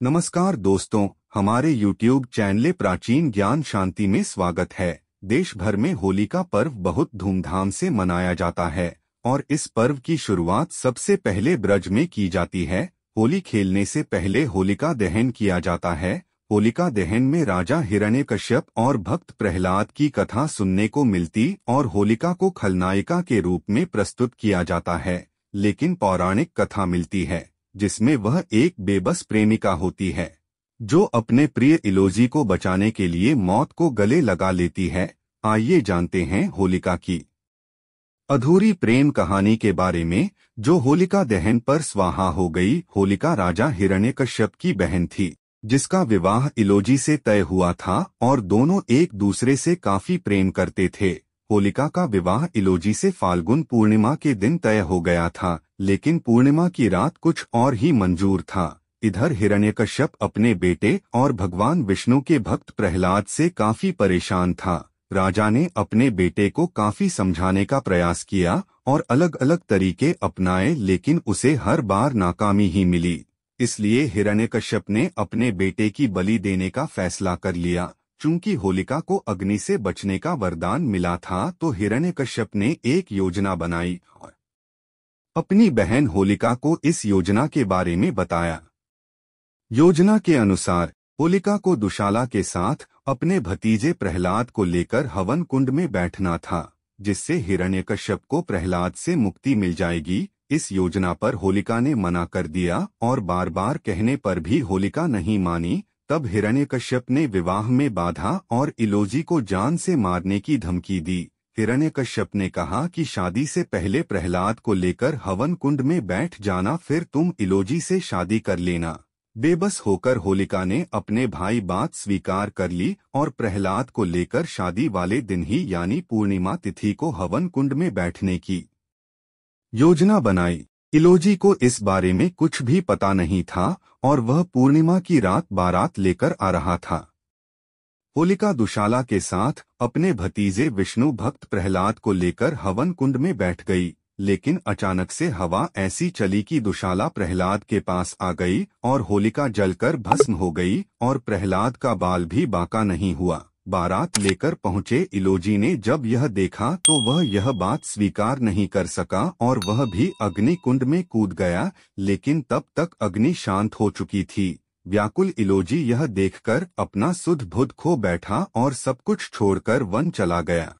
नमस्कार दोस्तों, हमारे YouTube चैनल प्राचीन ज्ञान शांति में स्वागत है। देश भर में होली का पर्व बहुत धूमधाम से मनाया जाता है और इस पर्व की शुरुआत सबसे पहले ब्रज में की जाती है। होली खेलने से पहले होलिका दहन किया जाता है। होलिका दहन में राजा हिरण्यकश्यप और भक्त प्रहलाद की कथा सुनने को मिलती और होलिका को खलनायिका के रूप में प्रस्तुत किया जाता है। लेकिन पौराणिक कथा मिलती है जिसमें वह एक बेबस प्रेमिका होती है जो अपने प्रिय इलोजी को बचाने के लिए मौत को गले लगा लेती है। आइए जानते हैं होलिका की अधूरी प्रेम कहानी के बारे में, जो होलिका दहन पर स्वाहा हो गई। होलिका राजा हिरण्यकश्यप की बहन थी जिसका विवाह इलोजी से तय हुआ था और दोनों एक दूसरे से काफी प्रेम करते थे। होलिका का विवाह इलोजी से फाल्गुन पूर्णिमा के दिन तय हो गया था, लेकिन पूर्णिमा की रात कुछ और ही मंजूर था। इधर हिरण्यकश्यप अपने बेटे और भगवान विष्णु के भक्त प्रहलाद से काफी परेशान था। राजा ने अपने बेटे को काफी समझाने का प्रयास किया और अलग अलग तरीके अपनाए, लेकिन उसे हर बार नाकामी ही मिली। इसलिए हिरण्यकश्यप ने अपने बेटे की बलि देने का फैसला कर लिया। चूंकि होलिका को अग्नि से बचने का वरदान मिला था, तो हिरण्यकश्यप ने एक योजना बनाई और अपनी बहन होलिका को इस योजना के बारे में बताया। योजना के अनुसार होलिका को दुशाला के साथ अपने भतीजे प्रहलाद को लेकर हवन कुंड में बैठना था, जिससे हिरण्यकश्यप को प्रहलाद से मुक्ति मिल जाएगी। इस योजना पर होलिका ने मना कर दिया और बार बार कहने पर भी होलिका नहीं मानी। तब हिरण्यकश्यप ने विवाह में बाधा और इलोजी को जान से मारने की धमकी दी। हिरण्यकश्यप ने कहा कि शादी से पहले प्रहलाद को लेकर हवन कुंड में बैठ जाना, फिर तुम इलोजी से शादी कर लेना। बेबस होकर होलिका ने अपने भाई बात स्वीकार कर ली और प्रहलाद को लेकर शादी वाले दिन ही यानी पूर्णिमा तिथि को हवन कुंड में बैठने की योजना बनाई। इलोजी को इस बारे में कुछ भी पता नहीं था और वह पूर्णिमा की रात बारात लेकर आ रहा था। होलिका दुशाला के साथ अपने भतीजे विष्णु भक्त प्रहलाद को लेकर हवन कुंड में बैठ गई, लेकिन अचानक से हवा ऐसी चली कि दुशाला प्रहलाद के पास आ गई और होलिका जलकर भस्म हो गई और प्रहलाद का बाल भी बांका नहीं हुआ। बारात लेकर पहुंचे इलोजी ने जब यह देखा तो वह यह बात स्वीकार नहीं कर सका और वह भी अग्नि कुंड में कूद गया, लेकिन तब तक अग्नि शांत हो चुकी थी। व्याकुल इलोजी यह देखकर अपना सुध बुध खो बैठा और सब कुछ छोड़कर वन चला गया।